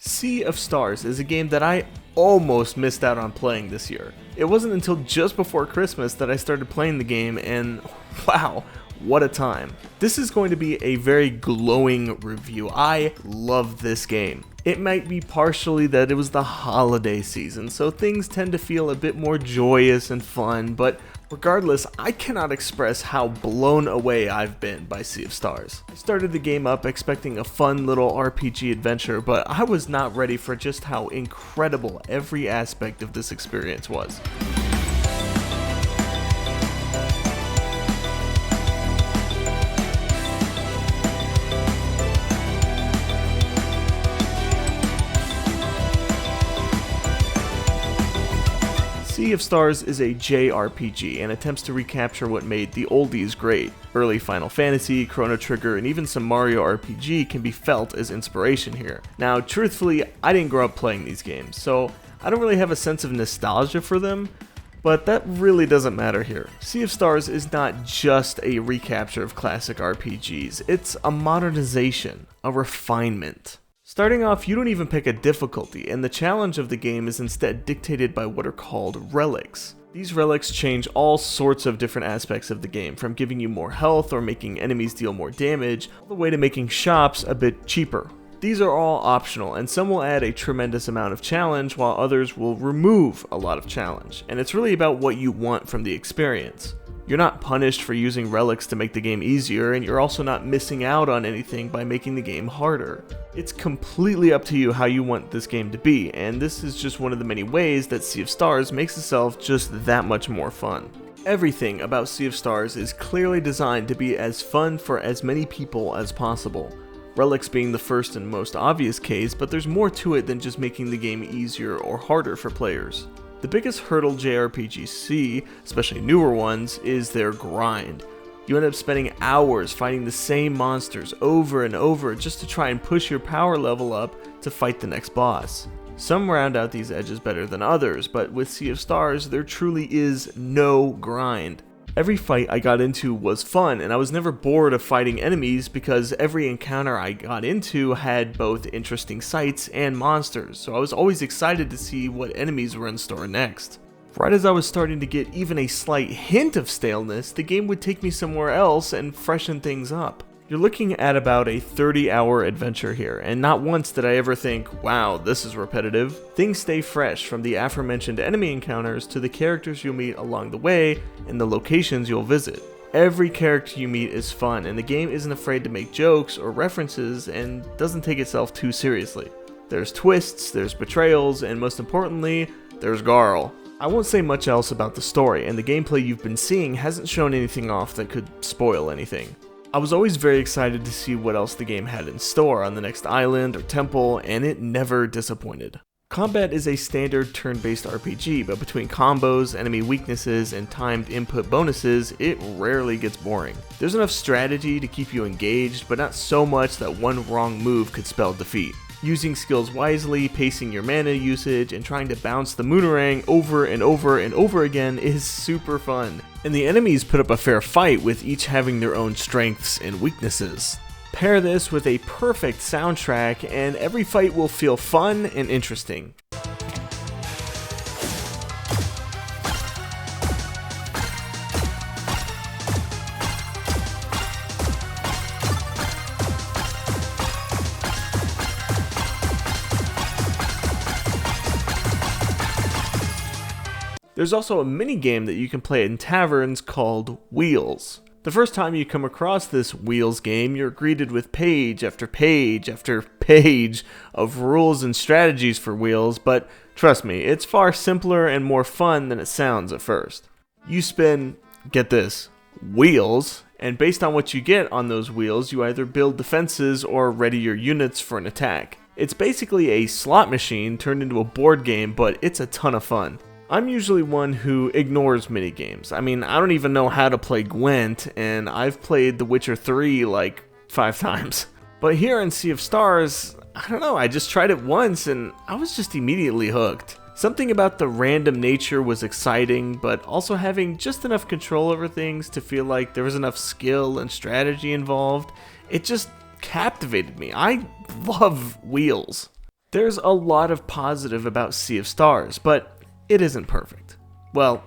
Sea of Stars is a game that I almost missed out on playing this year. It wasn't until just before Christmas that I started playing the game, and wow, what a time. This is going to be a very glowing review. I love this game. It might be partially that it was the holiday season, so things tend to feel a bit more joyous and fun, but regardless, I cannot express how blown away I've been by Sea of Stars. I started the game up expecting a fun little RPG adventure, but I was not ready for just how incredible every aspect of this experience was. Sea of Stars is a JRPG and attempts to recapture what made the oldies great. Early Final Fantasy, Chrono Trigger, and even some Mario RPG can be felt as inspiration here. Now, truthfully, I didn't grow up playing these games, so I don't really have a sense of nostalgia for them, but that really doesn't matter here. Sea of Stars is not just a recapture of classic RPGs, it's a modernization, a refinement. Starting off, you don't even pick a difficulty, and the challenge of the game is instead dictated by what are called relics. These relics change all sorts of different aspects of the game, from giving you more health or making enemies deal more damage, all the way to making shops a bit cheaper. These are all optional, and some will add a tremendous amount of challenge, while others will remove a lot of challenge, and it's really about what you want from the experience. You're not punished for using relics to make the game easier, and you're also not missing out on anything by making the game harder. It's completely up to you how you want this game to be, and this is just one of the many ways that Sea of Stars makes itself just that much more fun. Everything about Sea of Stars is clearly designed to be as fun for as many people as possible. Relics being the first and most obvious case, but there's more to it than just making the game easier or harder for players. The biggest hurdle JRPGs see, especially newer ones, is their grind. You end up spending hours fighting the same monsters over and over just to try and push your power level up to fight the next boss. Some round out these edges better than others, but with Sea of Stars, there truly is no grind. Every fight I got into was fun, and I was never bored of fighting enemies because every encounter I got into had both interesting sights and monsters, so I was always excited to see what enemies were in store next. Right as I was starting to get even a slight hint of staleness, the game would take me somewhere else and freshen things up. You're looking at about a 30-hour adventure here, and not once did I ever think, wow, this is repetitive. Things stay fresh, from the aforementioned enemy encounters to the characters you'll meet along the way and the locations you'll visit. Every character you meet is fun, and the game isn't afraid to make jokes or references and doesn't take itself too seriously. There's twists, there's betrayals, and most importantly, there's Garl. I won't say much else about the story, and the gameplay you've been seeing hasn't shown anything off that could spoil anything. I was always very excited to see what else the game had in store on the next island or temple, and it never disappointed. Combat is a standard turn-based RPG, but between combos, enemy weaknesses, and timed input bonuses, it rarely gets boring. There's enough strategy to keep you engaged, but not so much that one wrong move could spell defeat. Using skills wisely, pacing your mana usage, and trying to bounce the Moonerang over and over and over again is super fun. And the enemies put up a fair fight, with each having their own strengths and weaknesses. Pair this with a perfect soundtrack, and every fight will feel fun and interesting. There's also a mini game that you can play in taverns called Wheels. The first time you come across this Wheels game, you're greeted with page after page after page of rules and strategies for Wheels, but trust me, it's far simpler and more fun than it sounds at first. You spin, get this, wheels, and based on what you get on those wheels, you either build defenses or ready your units for an attack. It's basically a slot machine turned into a board game, but it's a ton of fun. I'm usually one who ignores minigames. I mean, I don't even know how to play Gwent, and I've played The Witcher 3 like 5 times. But here in Sea of Stars, I don't know, I just tried it once and I was just immediately hooked. Something about the random nature was exciting, but also having just enough control over things to feel like there was enough skill and strategy involved, it just captivated me. I love Wheels. There's a lot of positive about Sea of Stars, but it isn't perfect. Well,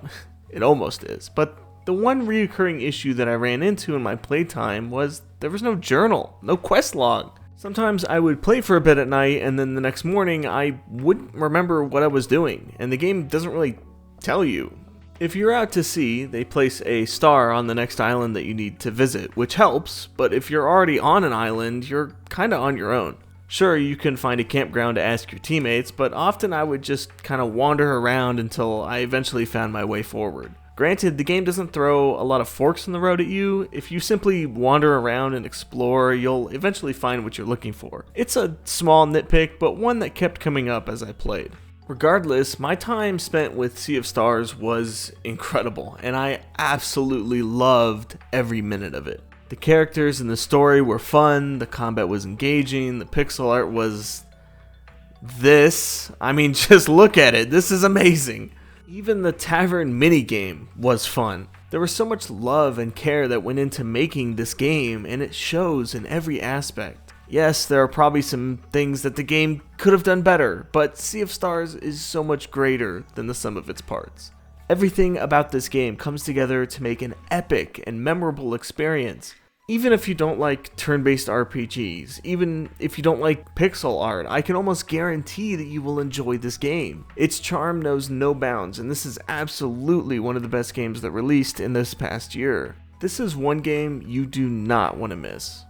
it almost is, but the one recurring issue that I ran into in my playtime was there was no journal, no quest log. Sometimes I would play for a bit at night, and then the next morning I wouldn't remember what I was doing, and the game doesn't really tell you. If you're out to sea, they place a star on the next island that you need to visit, which helps, but if you're already on an island, you're kinda on your own. Sure, you can find a campground to ask your teammates, but often I would just kinda wander around until I eventually found my way forward. Granted, the game doesn't throw a lot of forks in the road at you. If you simply wander around and explore, you'll eventually find what you're looking for. It's a small nitpick, but one that kept coming up as I played. Regardless, my time spent with Sea of Stars was incredible, and I absolutely loved every minute of it. The characters and the story were fun, the combat was engaging, the pixel art was this. I mean, just look at it, this is amazing. Even the tavern minigame was fun. There was so much love and care that went into making this game, and it shows in every aspect. Yes, there are probably some things that the game could have done better, but Sea of Stars is so much greater than the sum of its parts. Everything about this game comes together to make an epic and memorable experience. Even if you don't like turn-based RPGs, even if you don't like pixel art, I can almost guarantee that you will enjoy this game. Its charm knows no bounds, and this is absolutely one of the best games that released in this past year. This is one game you do not want to miss.